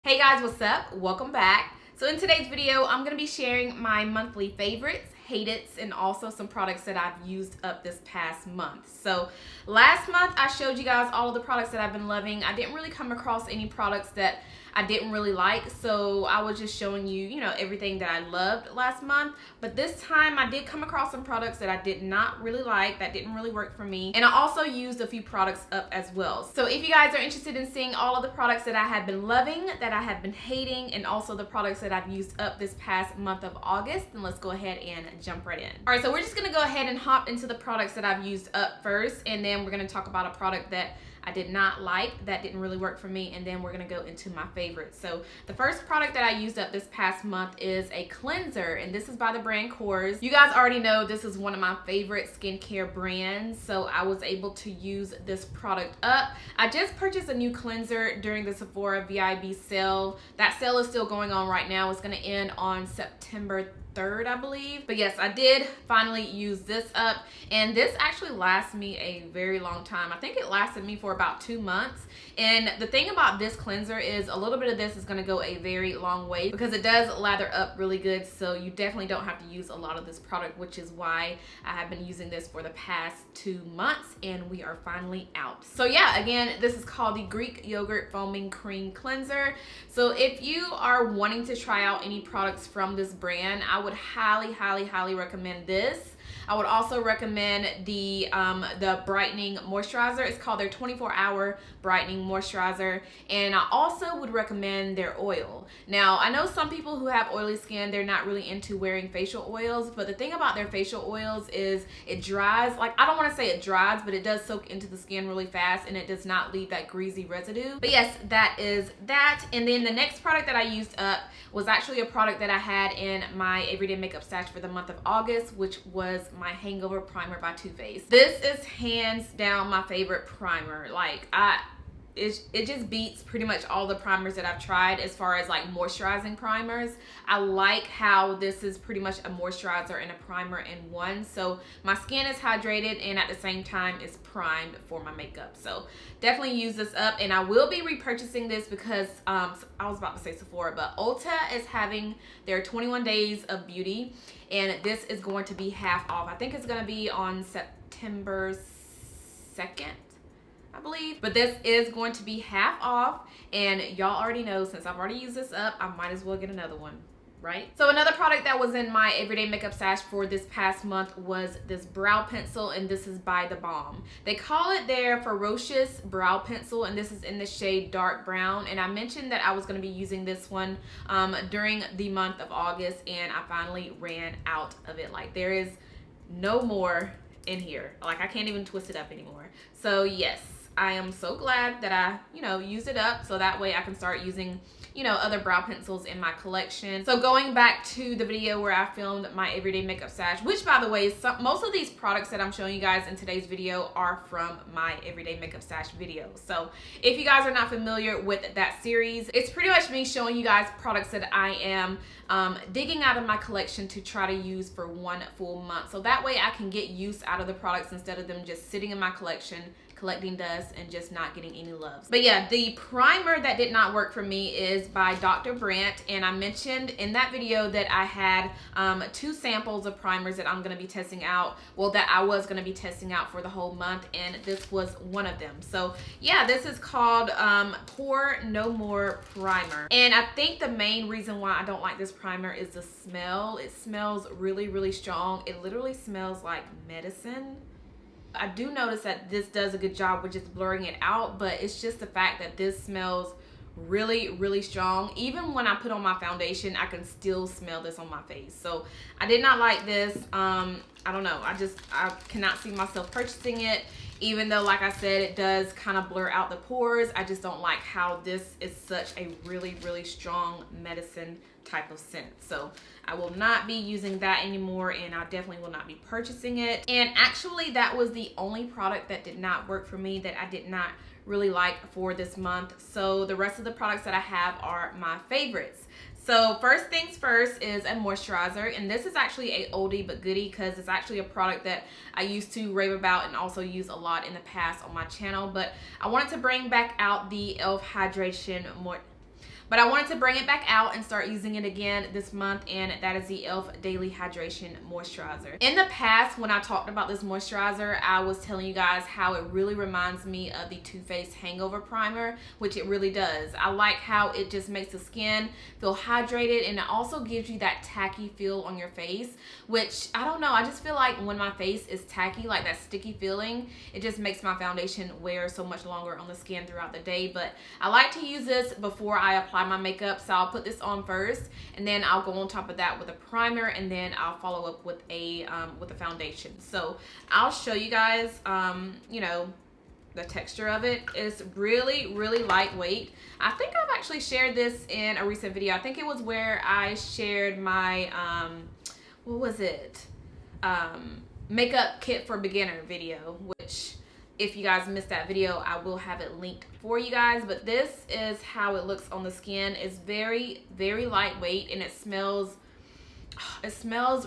Hey guys, what's up? Welcome back. So in today's video, I'm going to be sharing my monthly favorites, hated, and also some products that I've used up this past month. So last month, I showed you guys all of the products that I've been loving. I didn't really come across any products that I didn't really like, so I was just showing you, everything that I loved last month. But this time I did come across some products that I did not really like, that didn't really work for me. And I also used a few products up as well. So if you guys are interested in seeing all of the products that I have been loving, that I have been hating, and also the products that I've used up this past month of August, then let's go ahead and jump right in. All right, so we're just gonna go ahead and hop into the products that I've used up first, and then we're gonna talk about a product that I did not like, that didn't really work for me, and then we're gonna go into my favorites. So the first product that I used up this past month is a cleanser, and this is by the brand Korres. You guys already know this is one of my favorite skincare brands, so I was able to use this product up. I just purchased a new cleanser during the Sephora VIB sale. That sale is still going on right now. It's gonna end on September 3rd, I believe. But yes, I did finally use this up, and this actually lasts me a very long time. I think it lasted me for about 2 months. And the thing about this cleanser is a little bit of this is going to go a very long way because it does lather up really good, so you definitely don't have to use a lot of this product, which is why I have been using this for the past 2 months, and we are finally out. So yeah, again, this is called the Greek Yogurt Foaming Cream Cleanser. So if you are wanting to try out any products from this brand, I would highly recommend this. I would also recommend the brightening moisturizer. It's called their 24-hour brightening moisturizer, and I also would recommend their oil. Now, I know some people who have oily skin, they're not really into wearing facial oils, but the thing about their facial oils is it dries. Like, I don't want to say it dries, but it does soak into the skin really fast, and it does not leave that greasy residue. But yes, that is that. And then the next product that I used up was actually a product that I had in my everyday makeup stash for the month of August, which was my Hangover primer by Too Faced. This is hands down my favorite primer. Like, it just beats pretty much all the primers that I've tried as far as like moisturizing primers. I like how this is pretty much a moisturizer and a primer in one. So my skin is hydrated and at the same time is primed for my makeup. So definitely use this up, and I will be repurchasing this because I was about to say Sephora, but Ulta is having their 21 days of beauty, and this is going to be half off. I think it's going to be on September 2nd. I believe, but this is going to be half off, and y'all already know, since I've already used this up, I might as well get another one, right? So another product that was in my everyday makeup stash for this past month was this brow pencil, and this is by the Balm. They call it their Farrowcious brow pencil, and this is in the shade dark brown. And I mentioned that I was going to be using this one during the month of August, and I finally ran out of it. Like, there is no more in here. Like, I can't even twist it up anymore. So yes, I am so glad that I, used it up, so that way I can start using, other brow pencils in my collection. So going back to the video where I filmed my everyday makeup stash, which by the way, most of these products that I'm showing you guys in today's video are from my everyday makeup stash video. So if you guys are not familiar with that series, it's pretty much me showing you guys products that I am digging out of my collection to try to use for 1 full month. So that way I can get use out of the products instead of them just sitting in my collection, collecting dust and just not getting any love. But yeah, the primer that did not work for me is by Dr. Brandt, and I mentioned in that video that I had 2 samples of primers that I'm going to be testing out, well, that I was going to be testing out for the whole month, and this was one of them. So yeah, this is called Pore No More Primer, and I think the main reason why I don't like this primer is the smell. It smells really strong. It literally smells like medicine. I do notice that this does a good job with just blurring it out, but it's just the fact that this smells really strong. Even when I put on my foundation, I can still smell this on my face. So I did not like this. I don't know. I cannot see myself purchasing it, even though, like I said, it does kind of blur out the pores. I just don't like how this is such a really strong medicine type of scent. So I will not be using that anymore, and I definitely will not be purchasing it. And actually, that was the only product that did not work for me, that I did not really like for this month. So the rest of the products that I have are my favorites. So first things first is a moisturizer, and this is actually a oldie but goodie because it's actually a product that I used to rave about and also use a lot in the past on my channel. But I wanted to bring back out the e.l.f. Hydration But I wanted to bring it back out and start using it again this month, and that is the e.l.f. Daily Hydration Moisturizer. In the past, when I talked about this moisturizer, I was telling you guys how it really reminds me of the Too Faced Hangover Primer, which it really does. I like how it just makes the skin feel hydrated, and it also gives you that tacky feel on your face, which I don't know, I just feel like when my face is tacky, like that sticky feeling, it just makes my foundation wear so much longer on the skin throughout the day. But I like to use this before I apply my makeup, so I'll put this on first, and then I'll go on top of that with a primer, and then I'll follow up with a foundation. So I'll show you guys, you know, the texture of it is really lightweight. I think I've actually shared this in a recent video. I think it was where I shared my what was it, makeup kit for beginner video, which if you guys missed that video, I will have it linked for you guys. But this is how it looks on the skin. It's very lightweight, and it smells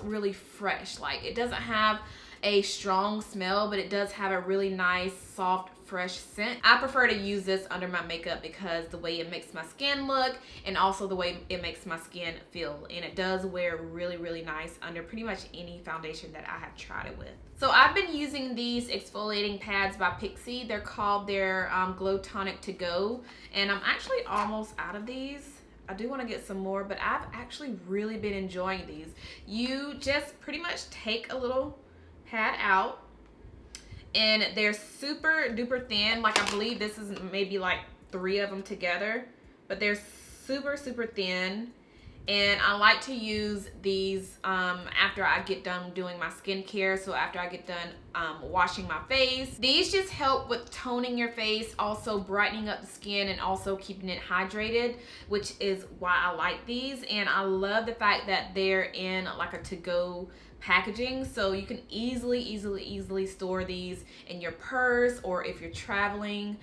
really fresh. Like, it doesn't have a strong smell, but it does have a really nice, soft, fresh scent. I prefer to use this under my makeup because the way it makes my skin look, and also the way it makes my skin feel. And it does wear really nice under pretty much any foundation that I have tried it with. So I've been using these exfoliating pads by Pixi. They're called their Glow Tonic to Go, and I'm actually almost out of these. I do want to get some more, but I've actually really been enjoying these. You just pretty much take a little pad out, and they're super duper thin. Like, I believe this is maybe like 3 of them together, but they're super thin. And I like to use these after I get done doing my skincare. So after I get done washing my face. These just help with toning your face, also brightening up the skin, and also keeping it hydrated, which is why I like these. And I love the fact that they're in like a to-go packaging, so you can easily store these in your purse or if you're traveling.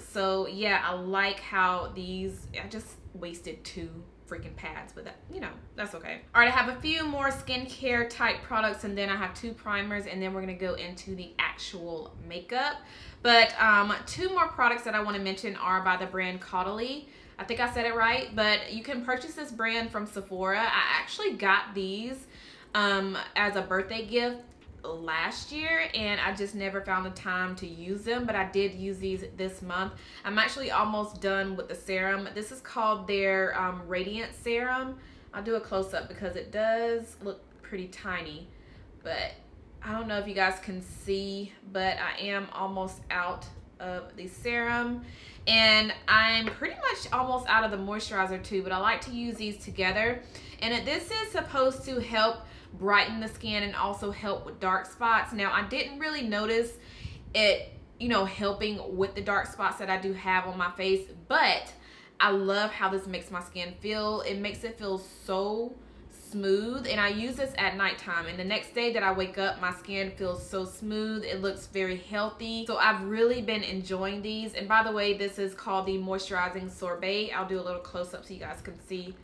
So yeah, I like how these, I just wasted 2 freaking pads, but that, you know, that's okay. All right, I have a few more skincare type products, and then I have 2 primers, and then we're gonna go into the actual makeup. But 2 more products that I want to mention are by the brand Caudalie. I think I said it right, but you can purchase this brand from Sephora. I actually got these as a birthday gift last year, and I just never found the time to use them, but I did use these this month. I'm actually almost done with the serum. This is called their Radiance serum. I'll do a close-up because it does look pretty tiny, but I don't know if you guys can see, but I am almost out of the serum, and I'm pretty much almost out of the moisturizer too, but I like to use these together. And this is supposed to help brighten the skin and also help with dark spots. Now, I didn't really notice it, you know, helping with the dark spots that I do have on my face, but I love how this makes my skin feel. It makes it feel so smooth, and I use this at nighttime, and the next day that I wake up, my skin feels so smooth. It looks very healthy, so I've really been enjoying these. And by the way, this is called the Moisturizing Sorbet. I'll do a little close-up so you guys can see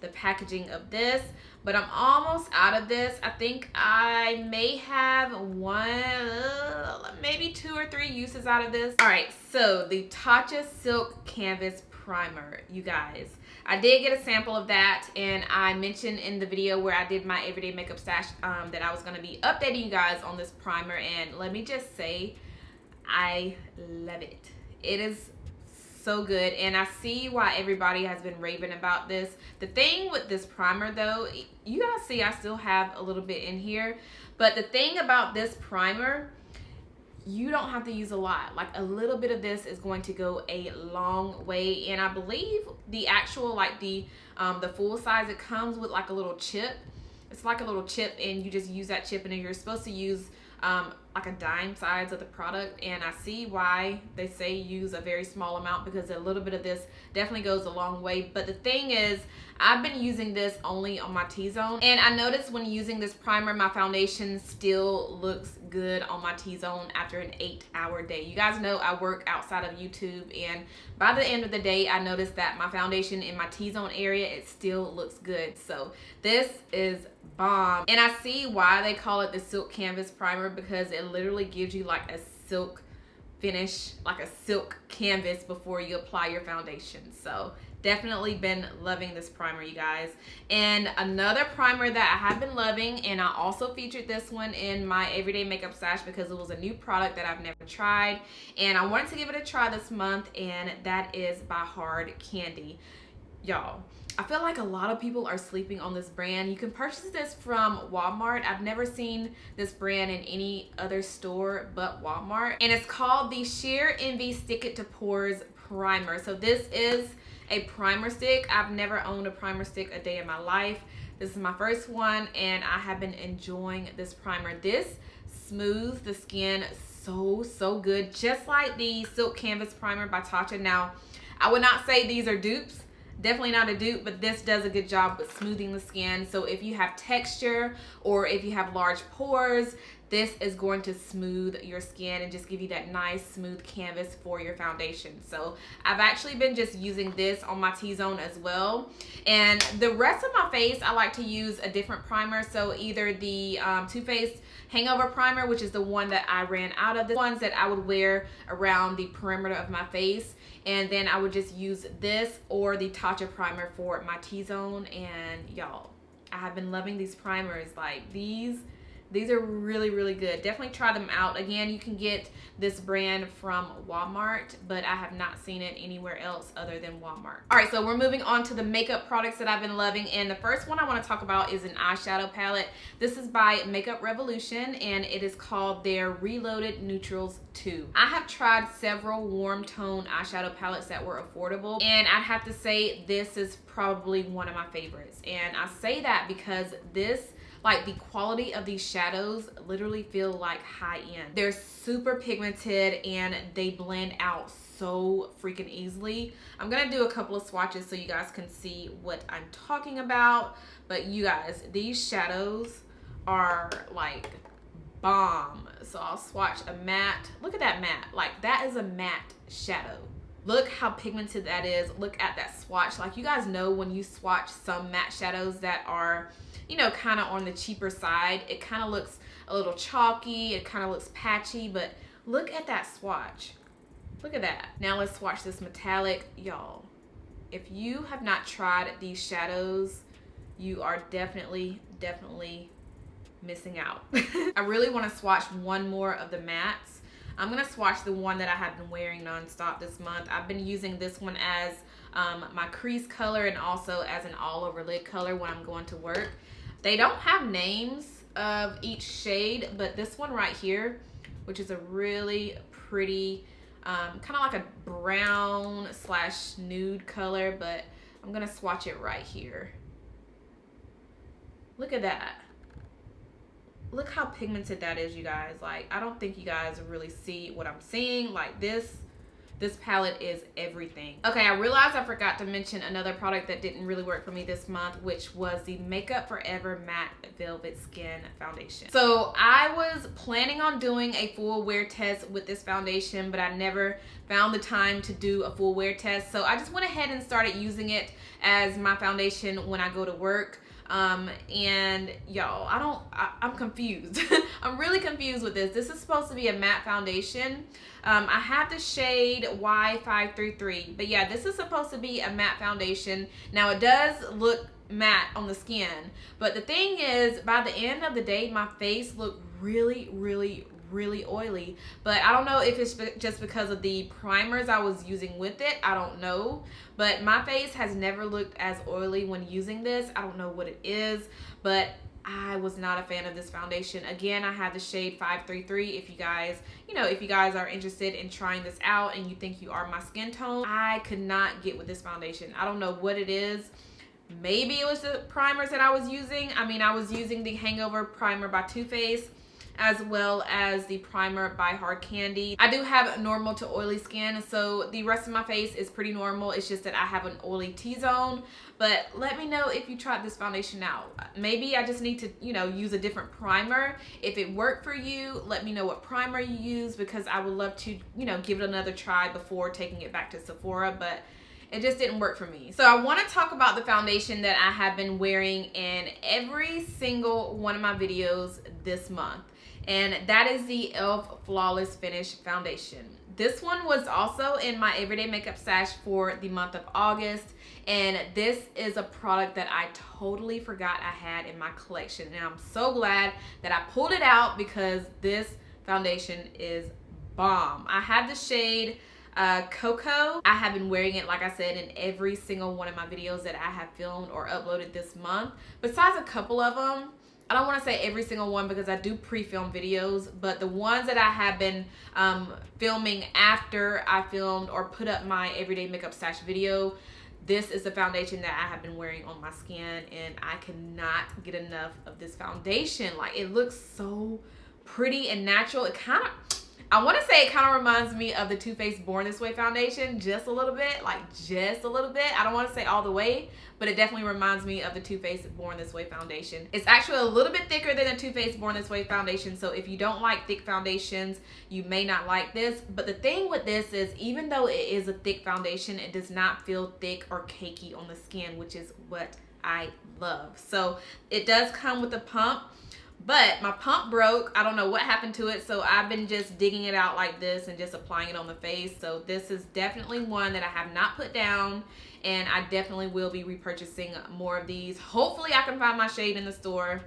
the packaging of this, but I'm almost out of this. I think I may have 1, maybe 2 or 3 uses out of this. All right, so the Tatcha Silk Canvas Primer, you guys. I did get a sample of that, and I mentioned in the video where I did my everyday makeup stash that I was going to be updating you guys on this primer, and let me just say, I love it. It is so good, and I see why everybody has been raving about this. The thing with this primer though, you guys see I still have a little bit in here, but the thing about this primer, you don't have to use a lot. Like, a little bit of this is going to go a long way. And I believe the actual, like the full size, it comes with like a little chip. It's like a little chip, and you just use that chip, and then you're supposed to use like a dime size of the product. And I see why they say use a very small amount, because a little bit of this definitely goes a long way. But the thing is, I've been using this only on my T-zone, and I noticed when using this primer, my foundation still looks good on my T-zone after an 8-hour day. You guys know I work outside of YouTube, and by the end of the day, I noticed that my foundation in my T-zone area, it still looks good. So this is bomb. And I see why they call it the Silk Canvas Primer, because it literally gives you like a silk finish, like a silk canvas, before you apply your foundation. So Definitely been loving this primer, you guys. And another primer that I have been loving, and I also featured this one in my everyday makeup stash because it was a new product that I've never tried, and I wanted to give it a try this month, and that is by Hard Candy. Y'all, I feel like a lot of people are sleeping on this brand. You can purchase this from Walmart. I've never seen this brand in any other store but Walmart. And it's called the Sheer Envy Stick It to Pores Primer. So this is a primer stick. I've never owned a primer stick a day in my life. This is my first one, and I have been enjoying this primer. This smooths the skin so good, just like the Silk Canvas Primer by Tatcha. Now, I would not say these are dupes. Definitely not a dupe, but this does a good job with smoothing the skin. So if you have texture or if you have large pores, this is going to smooth your skin and just give you that nice smooth canvas for your foundation. So I've actually been just using this on my T-zone as well. And the rest of my face, I like to use a different primer. So either the Too Faced Hangover Primer, which is the one that I ran out of, the ones that I would wear around the perimeter of my face. And then I would just use this or the Tatcha primer for my T-zone. And y'all, I have been loving these primers. Like these are really good. Definitely try them out. Again, you can get this brand from Walmart, but I have not seen it anywhere else other than Walmart. All right, so we're moving on to the makeup products that I've been loving, and the first one I want to talk about is an eyeshadow palette. This is by Makeup Revolution, and it is called their Reloaded Neutrals 2. I have tried several warm tone eyeshadow palettes that were affordable, and I'd have to say this is probably one of my favorites. And I say that because this, like, the quality of these shadows literally feel like high end. They're super pigmented and they blend out so freaking easily. I'm gonna do a couple of swatches so you guys can see what I'm talking about. But you guys, these shadows are like bomb. So I'll swatch a matte. Look at that matte. Like, that is a matte shadow. Look how pigmented that is. Look at that swatch. Like, you guys know when you swatch some matte shadows that are, you know, kind of on the cheaper side, it kind of looks a little chalky, it kind of looks patchy, but look at that swatch. Look at that. Now let's swatch this metallic. Y'all, if you have not tried these shadows, you are definitely missing out. I really want to swatch one more of the mattes. I'm gonna swatch the one that I have been wearing nonstop this month. I've been using this one as my crease color and also as an all over lid color when I'm going to work. They don't have names of each shade, but this one right here, which is a really pretty, kind of like a brown / nude color, but I'm gonna swatch it right here. Look at that. Look how pigmented that is, you guys. Like, I don't think you guys really see what I'm seeing. Like, this palette is everything. Okay, I realized I forgot to mention another product that didn't really work for me this month, which was the Makeup Forever Matte Velvet Skin Foundation. So I was planning on doing a full wear test with this foundation, but I never found the time to do a full wear test. So I just went ahead and started using it as my foundation when I go to work. And y'all, I'm confused. I'm really confused with this. This is supposed to be a matte foundation. I have the shade Y533, but yeah, this is supposed to be a matte foundation. Now it does look matte on the skin, but the thing is, by the end of the day, my face looked really oily. But I don't know if it's just because of the primers I was using with it. I don't know, but my face has never looked as oily when using this. I don't know what it is, but I was not a fan of this foundation. Again, I have the shade 533. If you guys are interested in trying this out and you think you are my skin tone, I could not get with this foundation. I don't know what it is. Maybe it was the primers that I was using. I mean, I was using the Hangover primer by Too Faced, as well as the primer by Hard Candy. I do have normal to oily skin, so the rest of my face is pretty normal. It's just that I have an oily T-zone. But let me know if you tried this foundation out. Maybe I just need to, use a different primer. If it worked for you, let me know what primer you use, because I would love to, give it another try before taking it back to Sephora, but it just didn't work for me. So I want to talk about the foundation that I have been wearing in every single one of my videos this month. And that is the e.l.f. Flawless Finish Foundation. This one was also in my everyday makeup stash for the month of August. And this is a product that I totally forgot I had in my collection. And I'm so glad that I pulled it out because this foundation is bomb. I have the shade Coco. I have been wearing it, like I said, in every single one of my videos that I have filmed or uploaded this month. Besides a couple of them, I don't want to say every single one because I do pre-film videos, but the ones that I have been filming after I filmed or put up my everyday makeup stash video, this is the foundation that I have been wearing on my skin, and I cannot get enough of this foundation. Like, it looks so pretty and natural. It kind of, I want to say it kind of reminds me of the Too Faced Born This Way foundation, just a little bit, like just a little bit. I don't want to say all the way, but it definitely reminds me of the Too Faced Born This Way foundation. It's actually a little bit thicker than the Too Faced Born This Way foundation, so if you don't like thick foundations, you may not like this. But the thing with this is, even though it is a thick foundation, it does not feel thick or cakey on the skin, which is what I love. So it does come with a pump. But my pump broke. I don't know what happened to it, so I've been just digging it out like this and just applying it on the face. So this is definitely one that I have not put down, and I definitely will be repurchasing more of these. Hopefully I can find my shade in the store.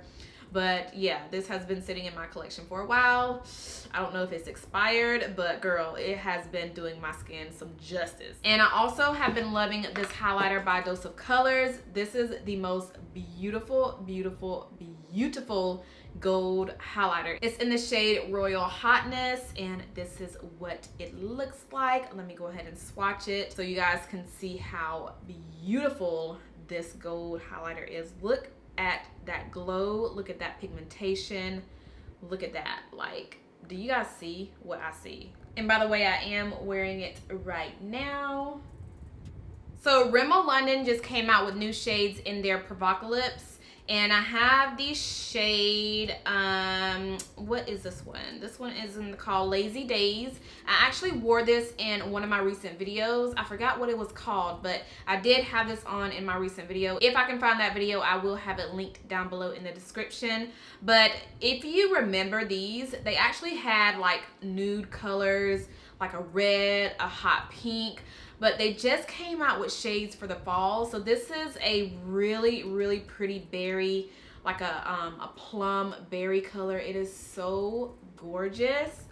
But yeah, this has been sitting in my collection for a while. I don't know if it's expired, but girl, it has been doing my skin some justice. And I also have been loving this highlighter by Dose of Colors. This is the most beautiful, beautiful, beautiful gold highlighter. It's in the shade Royal Hotness, and this is what it looks like. Let me go ahead and swatch it so you guys can see how beautiful this gold highlighter is. Look at that glow, look at that pigmentation, look at that. Like, do you guys see what I see? And by the way, I am wearing it right now. So Rimmel London just came out with new shades in their Provocalypse, and I have the shade, what is this one? This one is called Lazy Days. I actually wore this in one of my recent videos. I forgot what it was called, but I did have this on in my recent video. If I can find that video, I will have it linked down below in the description. But if you remember these, they actually had like nude colors, like a red, a hot pink, but they just came out with shades for the fall. So this is a really, really pretty berry, like a plum berry color. It is so gorgeous,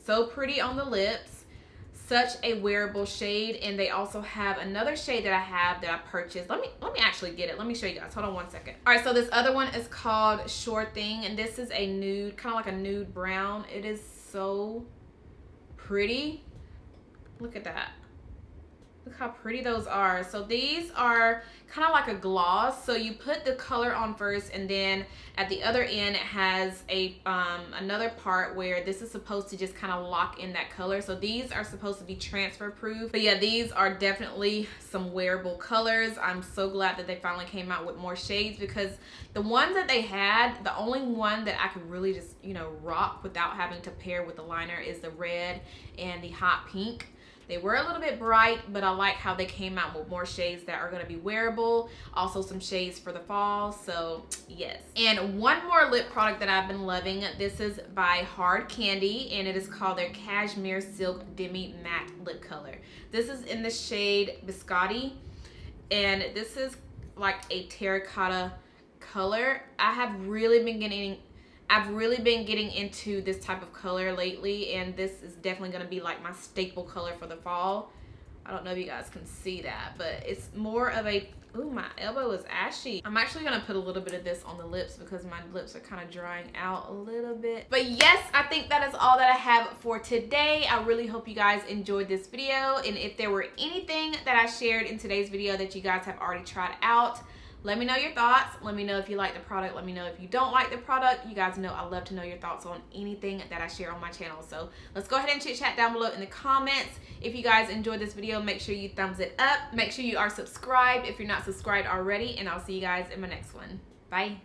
so pretty on the lips, such a wearable shade. And they also have another shade that I have that I purchased. Let me actually get it. Let me show you guys. Hold on one second. All right, so this other one is called Sure Thing, and this is a nude, kind of like a nude brown. It is so pretty. Look at that. Look how pretty those are. So these are kind of like a gloss. So you put the color on first, and then at the other end it has a another part where this is supposed to just kind of lock in that color. So these are supposed to be transfer proof. But yeah, these are definitely some wearable colors. I'm so glad that they finally came out with more shades, because the ones that they had, the only one that I could really just, you know, rock without having to pair with the liner is the red and the hot pink. They were a little bit bright, but I like how they came out with more shades that are going to be wearable. Also some shades for the fall, so yes. And one more lip product that I've been loving. This is by Hard Candy, and it is called their Cashmere Silk Demi Matte Lip Color. This is in the shade Biscotti, and this is like a terracotta color. I've really been getting into this type of color lately, and this is definitely going to be like my staple color for the fall. I don't know if you guys can see that, but it's more of a, ooh, my elbow is ashy. I'm actually going to put a little bit of this on the lips because my lips are kind of drying out a little bit. But yes, I think that is all that I have for today. I really hope you guys enjoyed this video, and if there were anything that I shared in today's video that you guys have already tried out, let me know your thoughts. Let me know if you like the product. Let me know if you don't like the product. You guys know I love to know your thoughts on anything that I share on my channel. So let's go ahead and chit chat down below in the comments. If you guys enjoyed this video, make sure you thumbs it up. Make sure you are subscribed if you're not subscribed already, and I'll see you guys in my next one. Bye.